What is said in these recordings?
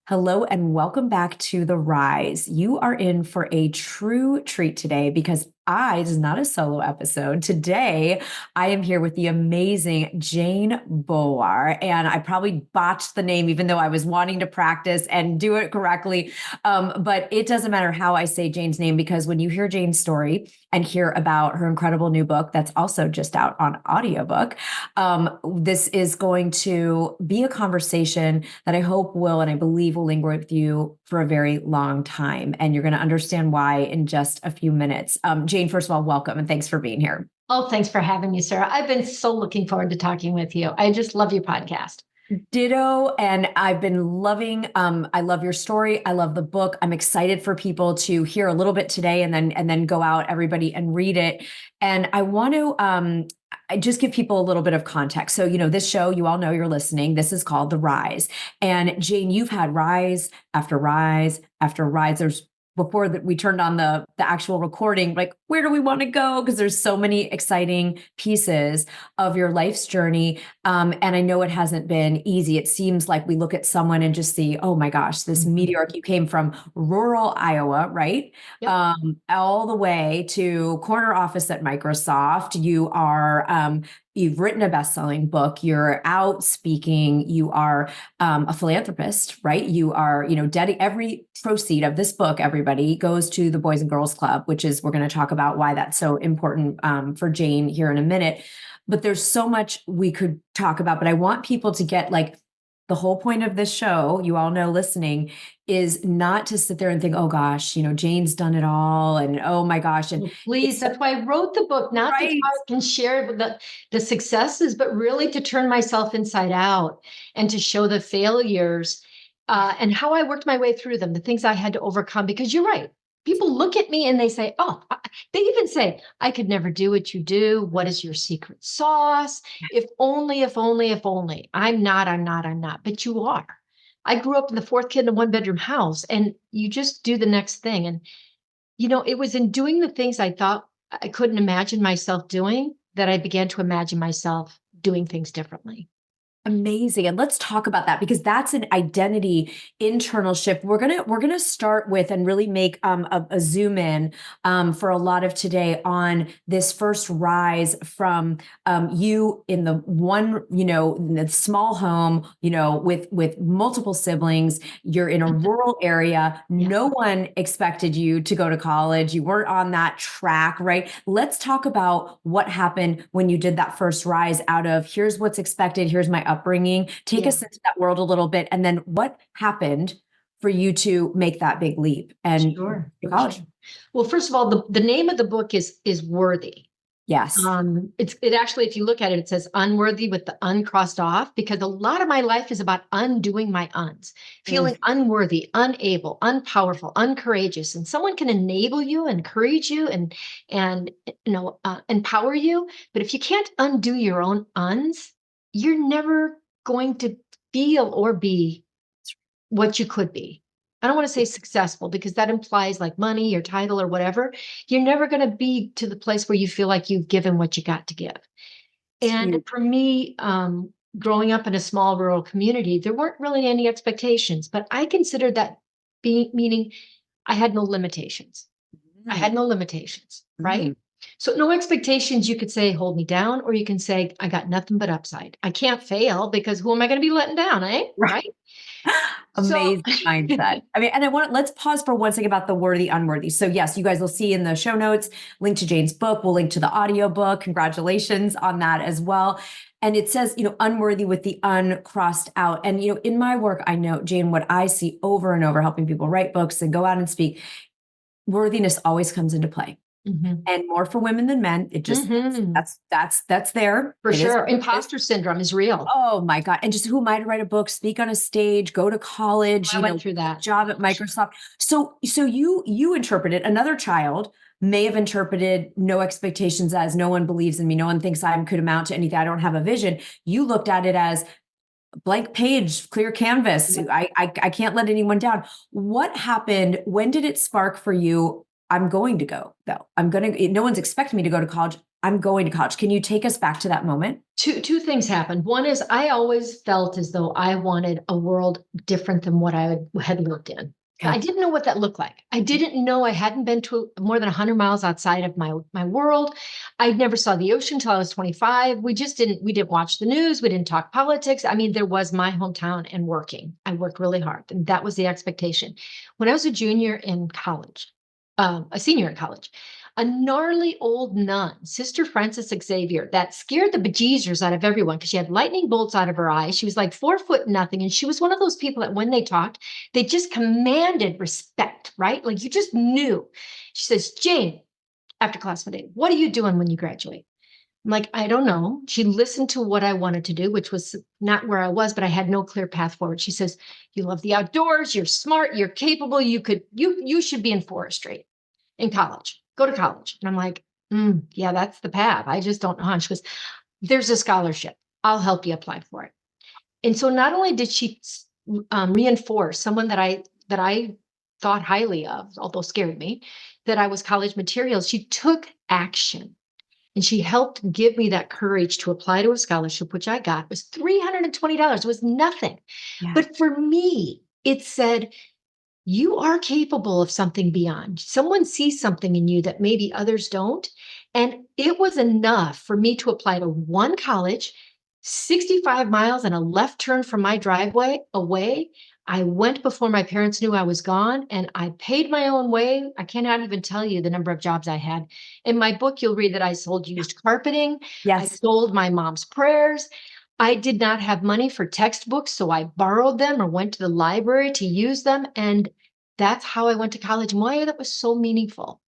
Hello and welcome back to The Rise. You are in for a true treat today because this is not a solo episode. Today, I am here with the amazing Jane Boulware, and I probably botched the name, even though I was wanting to practice and do it correctly. But it doesn't matter how I say Jane's name because when you hear Jane's story and hear about her incredible new book that's also just out on audiobook, this is going to be a conversation that I hope will, and I believe will linger with you for a very long time. And you're going to understand why in just a few minutes. Jane, first of all, welcome and thanks for being here. Oh, thanks for having me, Sarah. I've been so looking forward to talking with you. I just love your podcast. Ditto. And I've been loving, I love your story. I love the book. I'm excited for people to hear a little bit today and then go out, everybody, and read it. And I want to, I just give people a little bit of context. So, this show, you all know you're listening. This is called The Rise. And Jane, you've had rise after rise after rise. There's before that we turned on the actual recording, like, where do we want to go? Because there's so many exciting pieces of your life's journey. And I know it hasn't been easy. It seems like we look at someone and just see, oh my gosh, this meteoric, you came from rural Iowa, right? Yep. All the way to corner office at Microsoft. You've written a best-selling book. You're out speaking. You are a philanthropist, right? You are, every proceed of this book, everybody, goes to the Boys and Girls Club, which is, we're going to talk about why that's so important for Jane here in a minute. But there's so much we could talk about, but I want people to get the whole point of this show, you all know listening, is not to sit there and think, oh gosh, Jane's done it all. And oh my gosh. And please, that's why I wrote the book, not to talk and share the successes, but really to turn myself inside out and to show the failures and how I worked my way through them, the things I had to overcome, because you're right. People look at me and they say, they even say, I could never do what you do. What is your secret sauce? If only, if only, if only. I'm not, but you are. I grew up in the fourth kid in a one-bedroom house, and you just do the next thing. And, it was in doing the things I thought I couldn't imagine myself doing that I began to imagine myself doing things differently. Amazing. And let's talk about that because that's an identity internal shift. We're gonna start with and really make a zoom in for a lot of today on this first rise from you in the one, in the small home, with multiple siblings. You're in a rural area. Yeah. No one expected you to go to college. You weren't on that track, right? Let's talk about what happened when you did that first rise out of here's what's expected, here's my upbringing. Take us into that world a little bit. And then what happened for you to make that big leap and college? Sure. Well, first of all, the name of the book is Worthy. Yes. It actually, if you look at it, it says unworthy with the uncrossed off, because a lot of my life is about undoing my uns, feeling unworthy, unable, unpowerful, uncourageous. And someone can enable you, encourage you, and empower you. But if you can't undo your own uns, you're never going to feel or be what you could be. I don't want to say successful because that implies like money or title or whatever. You're never going to be to the place where you feel like you've given what you got to give. And for me, growing up in a small rural community, there weren't really any expectations, but I considered that meaning I had no limitations. I had no limitations, right? So no expectations. You could say, hold me down, or you can say, I got nothing but upside. I can't fail because who am I going to be letting down, eh? Right? Amazing mindset. I mean, and let's pause for one second about the worthy, unworthy. So yes, you guys will see in the show notes, link to Jane's book. We'll link to the audio book. Congratulations on that as well. And it says, unworthy with the uncrossed out. And, in my work, I know, Jane, what I see over and over helping people write books and go out and speak, worthiness always comes into play. And more for women than men. It just that's there for sure. Imposter syndrome is real. Oh my God! And just who am I to write a book, speak on a stage, go to college? I went through that job at Microsoft. So you interpreted, another child may have interpreted no expectations as no one believes in me, no one thinks I could amount to anything, I don't have a vision. You looked at it as blank page, clear canvas. I can't let anyone down. What happened? When did it spark for you? I'm going to go though. No one's expecting me to go to college. I'm going to college. Can you take us back to that moment? Two things happened. One is I always felt as though I wanted a world different than what I had lived in. I Okay. didn't know what that looked like. I didn't know. I hadn't been to more than 100 miles outside of my world. I never saw the ocean until I was 25. We didn't watch the news. We didn't talk politics. I mean, there was my hometown and working. I worked really hard, and that was the expectation. When I was a junior in college, a senior in college, a gnarly old nun, Sister Francis Xavier, that scared the bejesus out of everyone because she had lightning bolts out of her eyes. She was like 4 foot nothing. And she was one of those people that when they talked, they just commanded respect, right? Like you just knew. She says, Jane, after class one day, what are you doing when you graduate? I'm like, I don't know. She listened to what I wanted to do, which was not where I was, but I had no clear path forward. She says, you love the outdoors, you're smart, you're capable, you should be in forestry in college. Go to college. And I'm like, yeah, that's the path. I just don't know how. And she goes, there's a scholarship. I'll help you apply for it. And so not only did she reinforce someone that I thought highly of, although scared me, that I was college materials, she took action. And she helped give me that courage to apply to a scholarship, which I got. It was $320. It was nothing. Yeah. But for me, it said, you are capable of something beyond. Someone sees something in you that maybe others don't. And it was enough for me to apply to one college, 65 miles and a left turn from my driveway away. I went before my parents knew I was gone, and I paid my own way. I cannot even tell you the number of jobs I had. In my book, you'll read that I sold used carpeting. I Yes. sold my mom's prayers. I did not have money for textbooks, so I borrowed them or went to the library to use them. And that's how I went to college. And why that was so meaningful.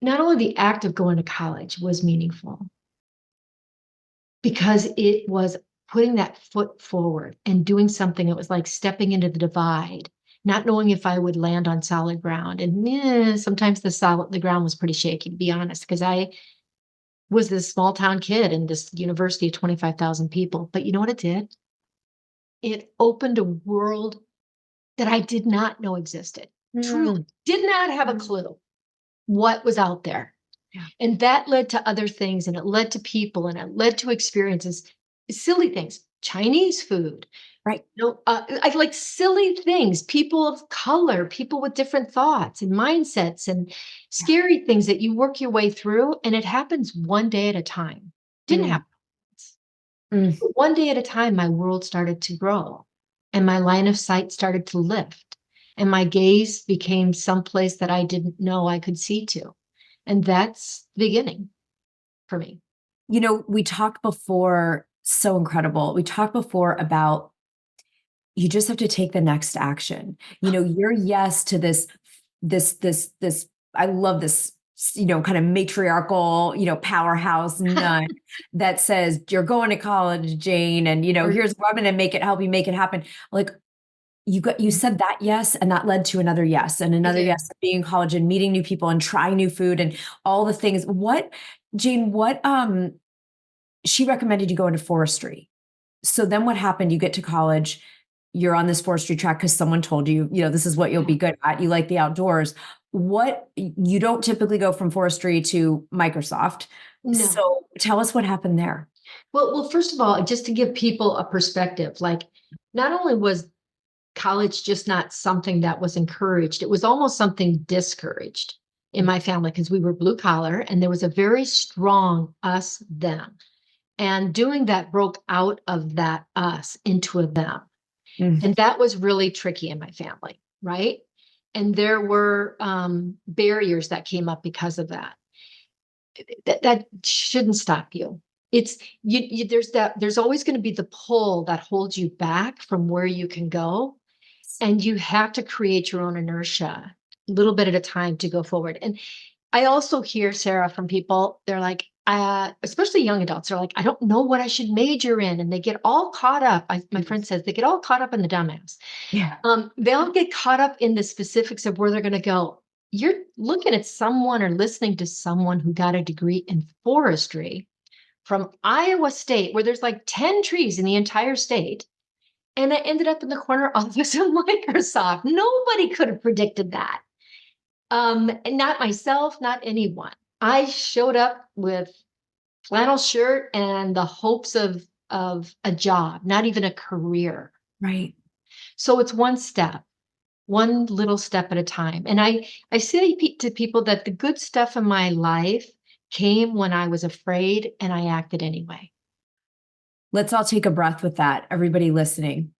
Not only the act of going to college was meaningful, because it was putting that foot forward and doing something. It was like stepping into the divide, not knowing if I would land on solid ground. And sometimes the ground was pretty shaky, to be honest, because I was this small town kid in this university of 25,000 people. But you know what it did? It opened a world that I did not know existed. Truly Mm. did not have a clue what was out there. Yeah. And that led to other things, and it led to people, and it led to experiences, silly things, Chinese food. Right. I like silly things, people of color, people with different thoughts and mindsets and Yeah. scary things that you work your way through. And it happens one day at a time. Didn't Mm. happen. Mm. But one day at a time, my world started to grow and my line of sight started to lift and my gaze became someplace that I didn't know I could see to. And that's the beginning for me. We talked before, so incredible. We talked before about you just have to take the next action. Your yes to this, I love this, kind of matriarchal, powerhouse nun that says, you're going to college, Jane, and, here's what I'm going to help you make it happen. Like, you said that yes, and that led to another yes, and I another did. yes, being in college and meeting new people and trying new food and all the things. Jane, she recommended you go into forestry. So then what happened? You get to college, you're on this forestry track because someone told you, this is what you'll be good at. You like the outdoors. You don't typically go from forestry to Microsoft. No. So tell us what happened there. Well, first of all, just to give people a perspective, like not only was college just not something that was encouraged, it was almost something discouraged in my family because we were blue collar and there was a very strong us them. And doing that broke out of that us into a them. Mm. And that was really tricky in my family, right? And there were barriers that came up because of that. That shouldn't stop you. It's there's always going to be the pull that holds you back from where you can go. And you have to create your own inertia a little bit at a time to go forward. And I also hear, Sarah, from people, they're like, especially young adults, are like, I don't know what I should major in. And they get all caught up. My friend says they get all caught up in the dumbass. Yeah. They all get caught up in the specifics of where they're going to go. You're looking at someone or listening to someone who got a degree in forestry from Iowa State, where there's like 10 trees in the entire state. And I ended up in the corner office of Microsoft. Nobody could have predicted that. And not myself, not anyone. I showed up with flannel shirt and the hopes of a job, not even a career. Right. So it's one step, one little step at a time. And I say to people that the good stuff in my life came when I was afraid and I acted anyway. Let's all take a breath with that, everybody listening.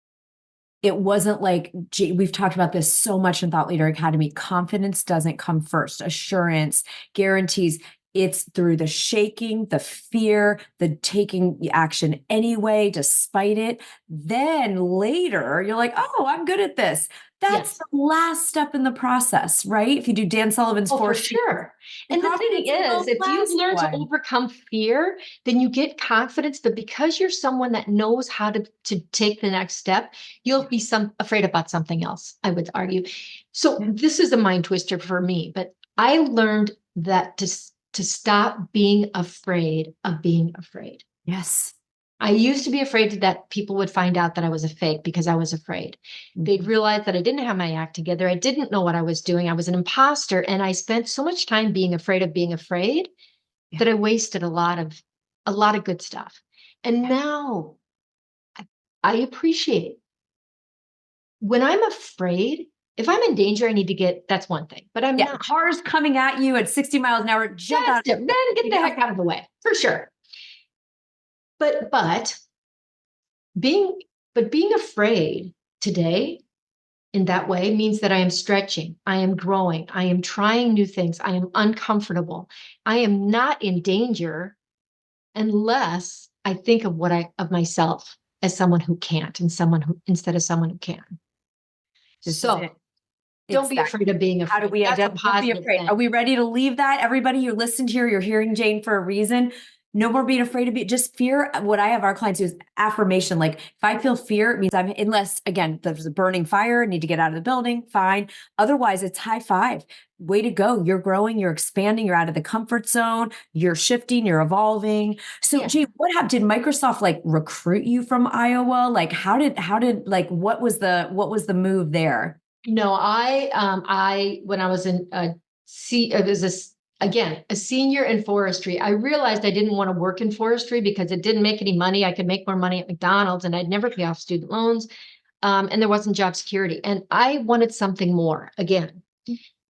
It wasn't like, we've talked about this so much in Thought Leader Academy. Confidence doesn't come first. Assurance, guarantees. It's through the shaking, the fear, the taking action anyway, despite it. Then later, you're like, oh, I'm good at this. That's Yes. the last step in the process, right? If you do Dan Sullivan's Oh, for four Ps, sure. the And the thing confidence is is, the if you last learn to one. overcome fear, then you get confidence. But because you're someone that knows how to take the next step, you'll be afraid about something else, I would argue. So this is a mind twister for me, but I learned that to stop being afraid of being afraid. Yes. I used to be afraid that people would find out that I was a fake because I was afraid. They'd realize that I didn't have my act together. I didn't know what I was doing. I was an imposter. And I spent so much time being afraid Yeah. that I wasted a lot of good stuff. And now I appreciate when I'm afraid, if I'm in danger, I need to that's one thing, but I'm Yeah. not. Cars coming at you at 60 miles an hour, jump That's out. different. Then get the heck out of the way for sure. But being being afraid today in that way means that I am stretching, I am growing, I am trying new things, I am uncomfortable. I am not in danger unless I think of myself as someone who can't and someone who instead of someone who can. This is So it. don't It's be that. afraid of being How do afraid. we That's a identify? Don't be positive afraid. thing. Are we ready to leave that? Everybody who listened here, you're hearing Jane for a reason. No more being afraid of it. Just fear. What I have our clients do is affirmation. Like if I feel fear, it means unless again, there's a burning fire, need to get out of the building, fine. Otherwise, it's high five. Way to go. You're growing, you're expanding, you're out of the comfort zone, you're shifting, you're evolving. So Yeah. Jane, what happened? Did Microsoft like recruit you from Iowa? Like how did like what was the move there? No, I when I was in it was again a senior in forestry. I realized I didn't want to work in forestry because it didn't make any money. I could make more money at McDonald's, and I'd never pay off student loans, and there wasn't job security. And I wanted something more. Again,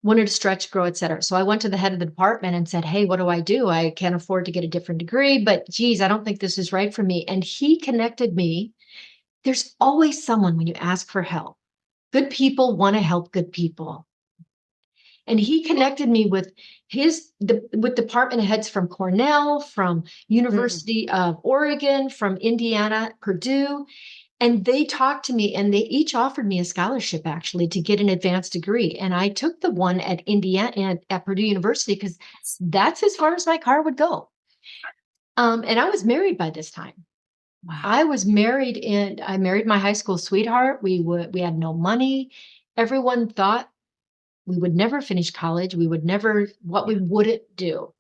wanted to stretch, grow, et cetera. So I went to the head of the department and said, "Hey, what do I do? I can't afford to get a different degree, but geez, I don't think this is right for me." And he connected me. There's always someone when you ask for help. Good people want to help good people. And he connected me with with department heads from Cornell, from Mm. University of Oregon, from Indiana, Purdue, and they talked to me and they each offered me a scholarship actually to get an advanced degree. And I took the one at Indiana at Purdue University because that's as far as my car would go. And I was married by this time. Wow. I was married and I married my high school sweetheart. We had no money. Everyone thought we would never finish college. We would never, what we wouldn't do.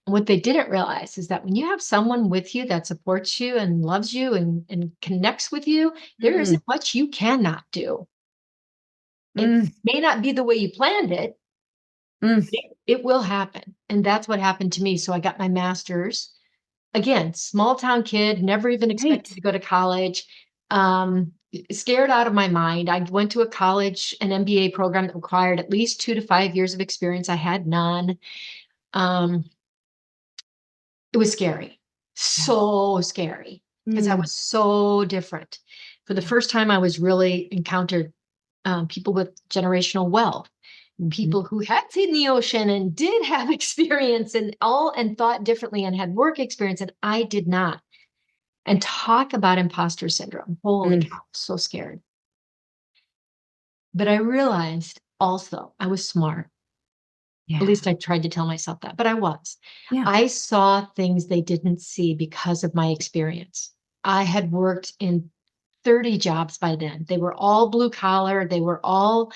And what they didn't realize is that when you have someone with you that supports you and loves you and connects with you, there Mm. isn't much you cannot do. It Mm. may not be the way you planned it, Mm. but it will happen. And that's what happened to me. So I got my master's. Again, small town kid, never even expected Right. to go to college. Scared out of my mind. I went to a college, an MBA program that required at least 2 to 5 years of experience. I had none. Um, it was scary, Yeah. so scary because I Mm. was so different. For the Yeah. first time, I was really encountered people with generational wealth, Mhm. people who had seen the ocean and did have experience and thought differently and had work experience, and I did not. And talk about imposter syndrome. Holy Mm. cow, so scared. But I realized also I was smart. At Yeah. least I tried to tell myself that, but I was. Yeah. I saw things they didn't see because of my experience. I had worked in 30 jobs by then. They were all blue collar. They were all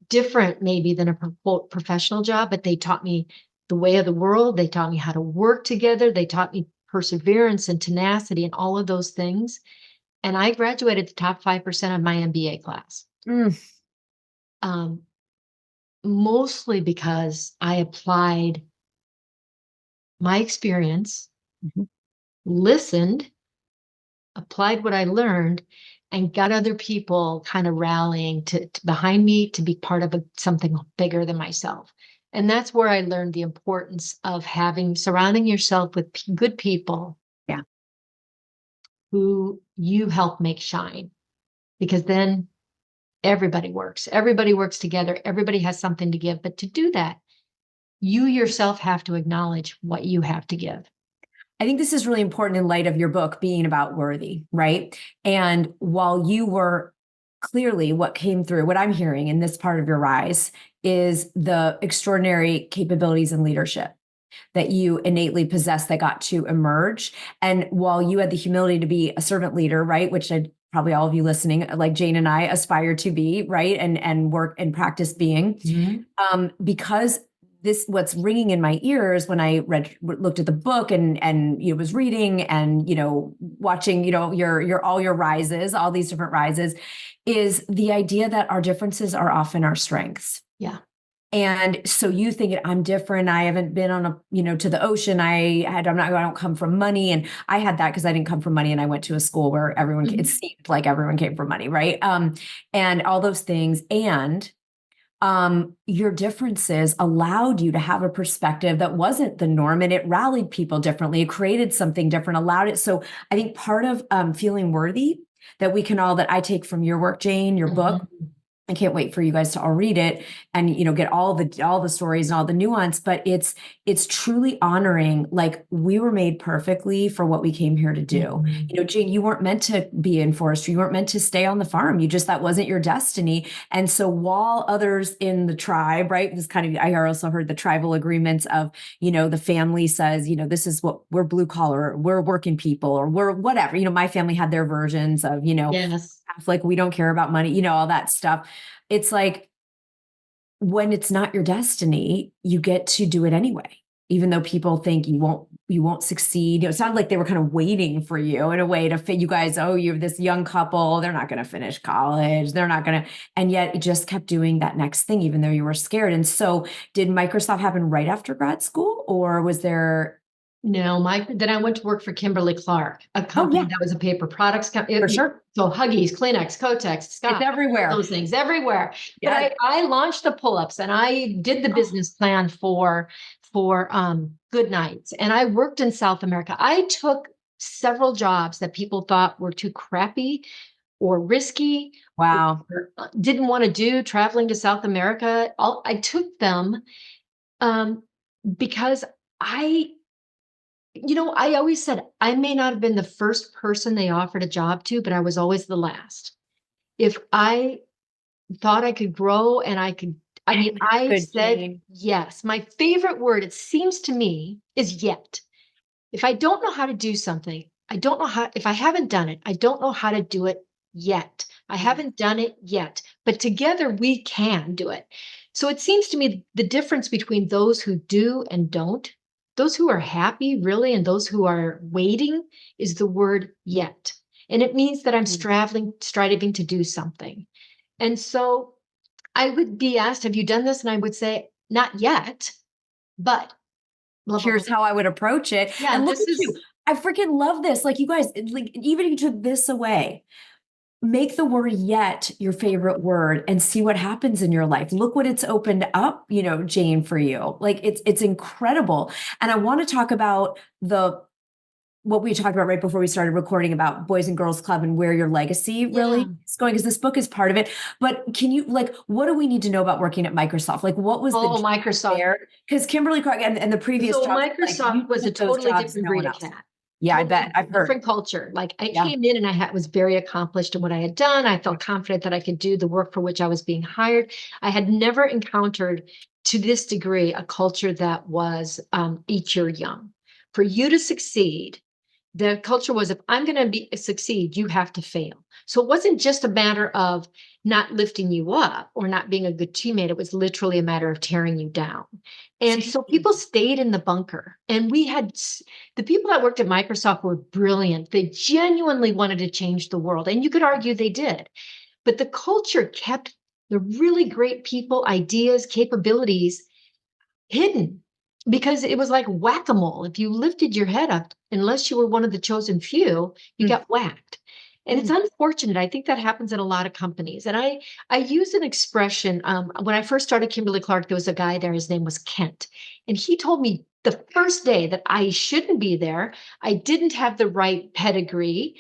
different, maybe, than a quote professional job, but they taught me the way of the world. They taught me how to work together. They taught me perseverance and tenacity and all of those things. And I graduated the top 5% of my MBA class. Mm. Um, Mostly because I applied my experience, Mhm. listened, applied what I learned, and got other people kind of rallying to behind me to be part of something bigger than myself. And that's where I learned the importance of surrounding yourself with good people Yeah. who you help make shine, because then everybody works together, everybody has something to give. But to do that, you yourself have to acknowledge what you have to give. I think this is really important in light of your book being about worthy, right? And while you were clearly what came through, what I'm hearing in this part of your rise is the extraordinary capabilities and leadership that you innately possess that got to emerge. And while you had the humility to be a servant leader, right, which probably all of you listening, like Jane and I, aspire to be, right, and work and practice being, because this what's ringing in my ears when I looked at the book and was reading and watching your all your rises, all these different rises, is the idea that our differences are often our strengths. Yeah. And so you think I'm different. I haven't been on to the ocean. I don't come from money. And I had that because I didn't come from money. And I went to a school where it seemed like everyone came from money. Right. And all those things. And your differences allowed you to have a perspective that wasn't the norm, and it rallied people differently. It created something different, allowed it. So I think part of feeling worthy that I take from your work, Jane, your book, I can't wait for you guys to all read it and get all the stories and all the nuance, but it's truly honoring, like, we were made perfectly for what we came here to do. Jane, you weren't meant to be in forestry. You weren't meant to stay on the farm. That wasn't your destiny. And so while others in the tribe, right, this kind of, I also heard the tribal agreements of, the family says, this is what we're blue collar, we're working people, or we're whatever, my family had their versions of, Yes. like, we don't care about money, all that stuff. It's like, when it's not your destiny, you get to do it anyway, even though people think you won't succeed. It sounded like they were kind of waiting for you in a way to fit you guys. Oh, you're this young couple. They're not going to finish college. They're not going to. And yet it just kept doing that next thing, even though you were scared. And so did Microsoft happen right after grad school, or was there? No, then I went to work for Kimberly-Clark, a company that was a paper products company. For sure. So Huggies, Kleenex, Kotex, Scott, It's everywhere. those things everywhere. Yeah. But I launched the pull-ups and I did the business plan for Good Nights, and I worked in South America. I took several jobs that people thought were too crappy or risky. Wow. Or didn't want to do, traveling to South America. I took them because I always said I may not have been the first person they offered a job to, but I was always the last. If I thought I could grow and I said yes. My favorite word, it seems to me, is yet. If I don't know how to do something, if I haven't done it, I don't know how to do it yet. I haven't done it yet, but together we can do it. So it seems to me the difference between those who do and don't, those who are happy really, and those who are waiting, is the word yet. And it means that I'm striving to do something. And so I would be asked, have you done this? And I would say, not yet, but here's how I would approach it. Yeah, and look at you. I freaking love this. Like, you guys, like, even if you took this away, make the word yet your favorite word and see what happens in your life. Look what it's opened up, Jane, for you. Like, it's incredible. And I want to talk about what we talked about right before we started recording about Boys and Girls Club and where your legacy really is going, because this book is part of it. But can you, like, what do we need to know about working at Microsoft? Like, what was the Microsoft there? Because Kimberly-Clark and the previous so jobs, Microsoft was a totally different breed of cat. Yeah, I bet. I've heard. Different culture. Like, I came in and was very accomplished in what I had done. I felt confident that I could do the work for which I was being hired. I had never encountered to this degree a culture that was eat your young. For you to succeed, the culture was, if I'm going to succeed, you have to fail. So it wasn't just a matter of not lifting you up or not being a good teammate. It was literally a matter of tearing you down. And so people stayed in the bunker. And we had the people that worked at Microsoft were brilliant. They genuinely wanted to change the world. And you could argue they did. But the culture kept the really great people, ideas, capabilities hidden. because it was like whack-a-mole. If you lifted your head up, unless you were one of the chosen few, you Mm, got whacked. And it's mm. unfortunate. I think that happens in a lot of companies. And I use an expression. When I first started Kimberly Clark, there was a guy there. His name was Kent, and he told me the first day that I shouldn't be there. I didn't have the right pedigree.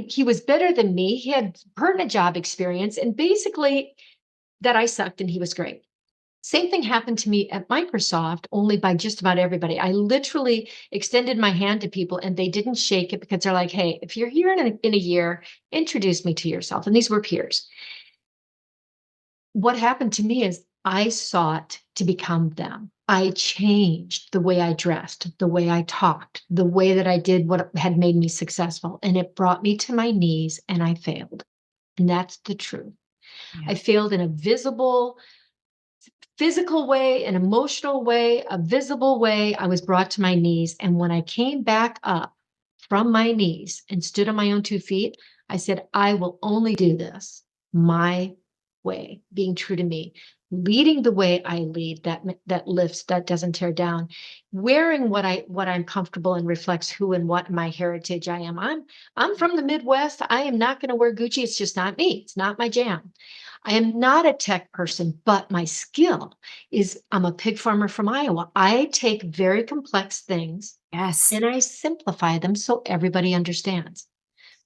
He was better than me. He had pertinent job experience, and basically that I sucked, and he was great. Same thing happened to me at Microsoft, only by just about everybody. I literally extended my hand to people and they didn't shake it because they're like, hey, if you're here in a year, introduce me to yourself. And these were peers. What happened to me is I sought to become them. I changed the way I dressed, the way I talked, the way that I did what had made me successful. And it brought me to my knees and I failed. And that's the truth. Yeah. I failed in a visible, physical way, an emotional way, a visible way. I was brought to my knees. And when I came back up from my knees and stood on my own 2 feet, I said, I will only do this my way, being true to me, leading the way I lead, that lifts, that doesn't tear down, wearing what I'm comfortable and reflects who and what my heritage I am. I'm from the Midwest. I am not going to wear Gucci. It's just not me. It's not my jam. I am not a tech person, but my skill is I'm a pig farmer from Iowa. I take very complex things Yes. and I simplify them so everybody understands.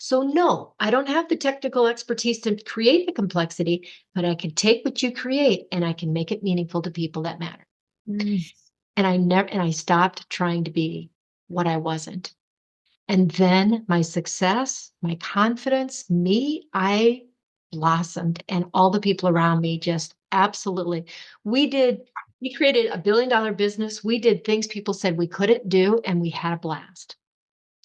So, no, I don't have the technical expertise to create the complexity, but I can take what you create and I can make it meaningful to people that matter. Mm, And I stopped trying to be what I wasn't. And then my success, my confidence, I blossomed and all the people around me just absolutely. We created $1 billion business. We did things people said we couldn't do, and we had a blast.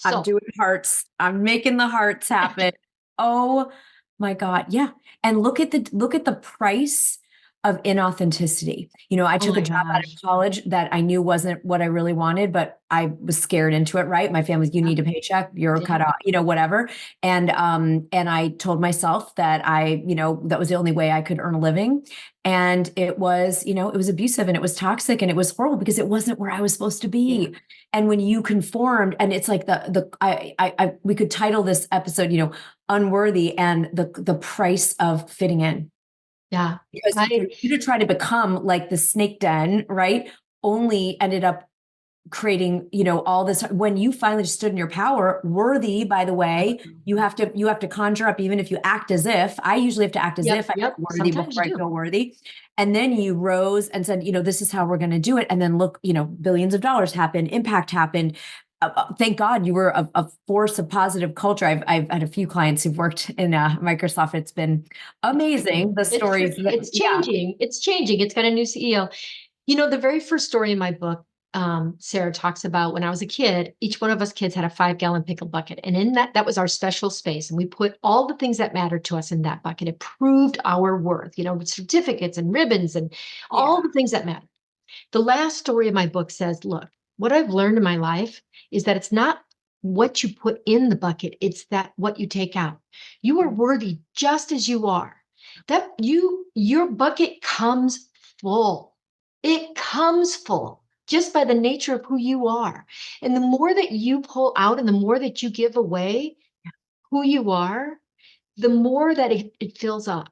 I'm So, doing hearts. I'm making the hearts happen. Oh my God. Yeah. And look at the price of inauthenticity. I oh took a my job out of gosh. college that I knew wasn't what I really wanted, but I was scared into it, right? My family's, you Yep, need a paycheck, you're cut yep, off, whatever. And I told myself that that was the only way I could earn a living. And it was abusive and it was toxic and it was horrible because it wasn't where I was supposed to yeah, be. And when you conformed, and it's like we could title this episode, unworthy and the price of fitting in. yeah. Because for I you to try to become like the snake den, right, only ended up creating, all this. When you finally stood in your power, worthy, by the way, you have to conjure up, even if you act as if. I usually have to act as Yep, if I yep. feel worthy Sometimes you before I do. feel worthy. And then you rose and said, this is how we're going to do it. And then look, billions of dollars happened, impact happened. Thank God you were a force of positive culture. I've had a few clients who've worked in Microsoft. It's been It's tricky. amazing. The It's stories tricky. that, It's yeah. changing. It's changing. It's got a new CEO. The very first story in my book, Sarah talks about when I was a kid, each one of us kids had a 5-gallon pickle bucket. And in that was our special space. And we put all the things that mattered to us in that bucket. It proved our worth, with certificates and ribbons and Yeah. all the things that matter. The last story of my book says, look, what I've learned in my life is that it's not what you put in the bucket, it's that what you take out. You are worthy just as you are. Your bucket comes full. It comes full just by the nature of who you are. And the more that you pull out and the more that you give away who you are, the more that it fills up.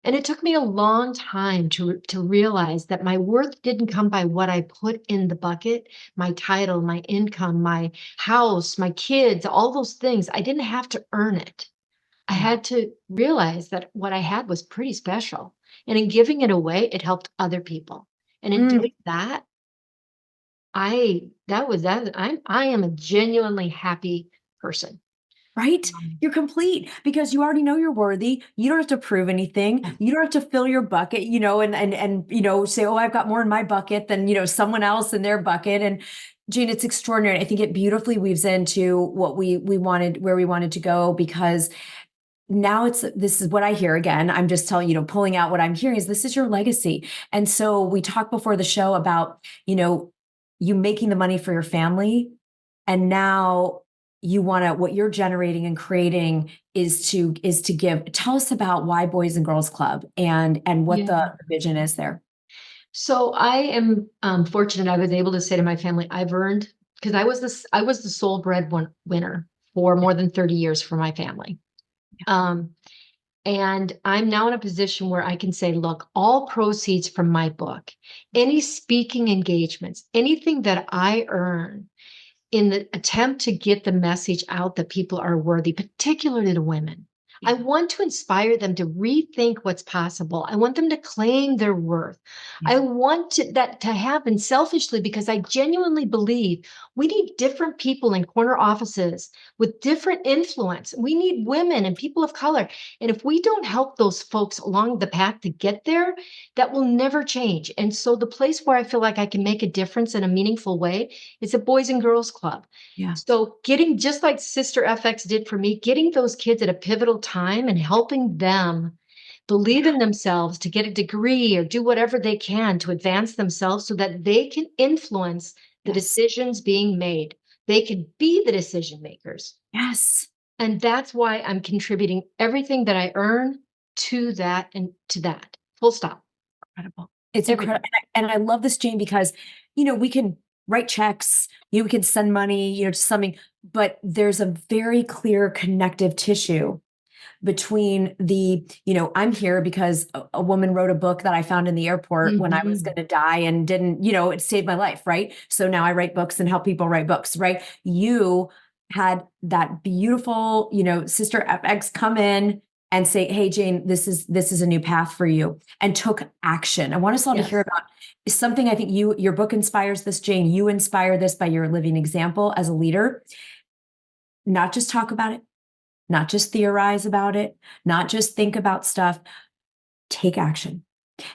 And it took me a long time to realize that my worth didn't come by what I put in the bucket, my title, my income, my house, my kids, all those things. I didn't have to earn it. I Yeah. had to realize that what I had was pretty special. And in giving it away, it helped other people. And in Mm. doing that, I am a genuinely happy person. Right? You're complete because you already know you're worthy. You don't have to prove anything. You don't have to fill your bucket, and say, "Oh, I've got more in my bucket than, someone else in their bucket." And Jane, it's extraordinary. I think it beautifully weaves into what we wanted, where we wanted to go, because now this is what I hear again. I'm just telling pulling out what I'm hearing is this is your legacy. And so we talked before the show about, you making the money for your family. And now you want to, what you're generating and creating is to give. Tell us about why Boys and Girls Club and what the Yeah. vision is there. So I am fortunate. I was able to say to my family, I've earned, because I was the sole winner for more than 30 years for my family. Um, and I'm now in a position where I can say, look, all proceeds from my book, any speaking engagements, anything that I earn in the attempt to get the message out that people are worthy, particularly to women. I want to inspire them to rethink what's possible. I want them to claim their worth. I want that to happen selfishly because I genuinely believe we need different people in corner offices with different influence. We need women and people of color. And if we don't help those folks along the path to get there, that will never change. And so the place where I feel like I can make a difference in a meaningful way is a Boys and Girls Club. Yeah. So getting, just like Sister FX did for me, getting those kids at a pivotal time and helping them believe in themselves to get a degree or do whatever they can to advance themselves so that they can influence the decisions being made. They can be the decision makers. Yes. And that's why I'm contributing everything that I earn to that and to that. Full stop. Incredible. It's incredible. And I love this, Jane, because, we can write checks, we can send money, to something, but there's a very clear connective tissue between the, I'm here because a woman wrote a book that I found in the airport when I was going to die and didn't, it saved my life. Right. So now I write books and help people write books. Right. You had that beautiful, Sister FX come in and say, hey, Jane, this is a new path for you, and took action. I want us all to hear about something. I think your book inspires this, Jane. You inspire this by your living example as a leader. Not just talk about it, not just theorize about it, not just think about stuff, take action.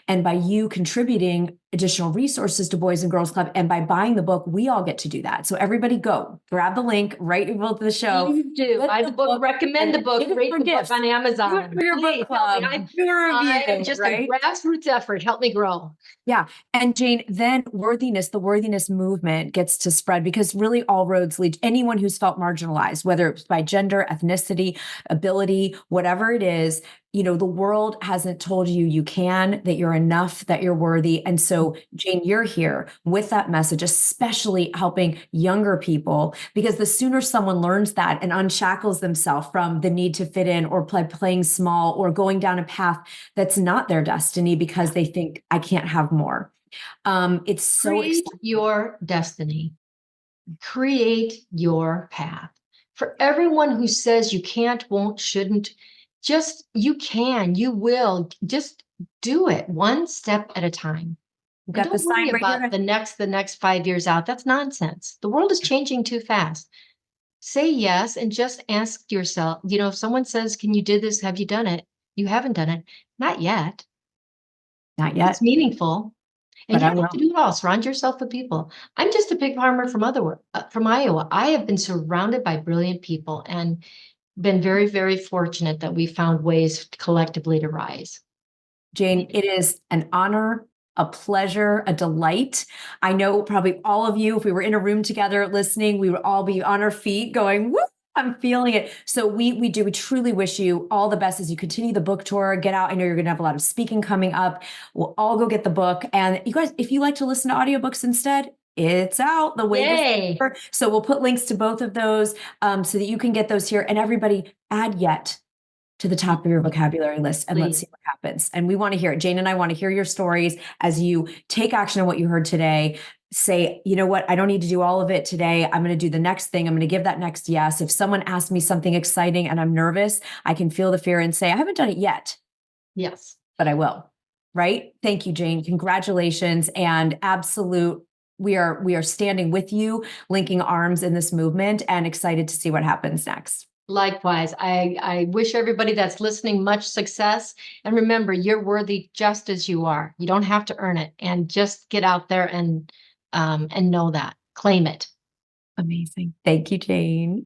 And by you contributing additional resources to Boys and Girls Club and by buying the book, we all get to do that. So everybody go, grab the link, write your book to the show. You do. I recommend the book, rate the book on Amazon. Do it for your book club. Do a review, I'm just a grassroots effort. Help me grow. Yeah. And Jane, then the worthiness movement gets to spread because really all roads lead to anyone who's felt marginalized, whether it's by gender, ethnicity, ability, whatever it is. The world hasn't told you can, that you're enough, that you're worthy. And so, Jane, you're here with that message, especially helping younger people, because the sooner someone learns that and unshackles themselves from the need to fit in or playing small or going down a path that's not their destiny because they think I can't have more. It's so Create your destiny. Create your path. For everyone who says you can't, won't, shouldn't, just you can, you will, just do it one step at a time. Don't worry about the next 5 years out. That's nonsense. The world is changing too fast. Say yes and just ask yourself, if someone says, can you do this? Have you done it? You haven't done it. Not yet. Not yet. It's meaningful. And you don't have to do it all. Surround yourself with people. I'm just a pig farmer from Iowa. I have been surrounded by brilliant people and been very, very fortunate that we found ways collectively to rise. Jane, it is an honor, a pleasure, a delight. I know probably all of you, if we were in a room together listening, we would all be on our feet going, woo, I'm feeling it. So we truly wish you all the best as you continue the book tour, get out. I know you're going to have a lot of speaking coming up. We'll all go get the book. And you guys, if you like to listen to audiobooks instead, it's out. The wait is over. So we'll put links to both of those so that you can get those here. And everybody, add yet to the top of your vocabulary list, and let's see what happens. And we want to hear it. Jane and I want to hear your stories as you take action on what you heard today. Say, you know what? I don't need to do all of it today. I'm going to do the next thing. I'm going to give that next yes. If someone asks me something exciting and I'm nervous, I can feel the fear and say, I haven't done it yet. Yes. But I will. Right? Thank you, Jane. Congratulations. And absolute, we are standing with you, linking arms in this movement, and excited to see what happens next. Likewise, I wish everybody that's listening much success. And remember, you're worthy just as you are. You don't have to earn it. And just get out there and know that. Claim it. Amazing. Thank you, Jane.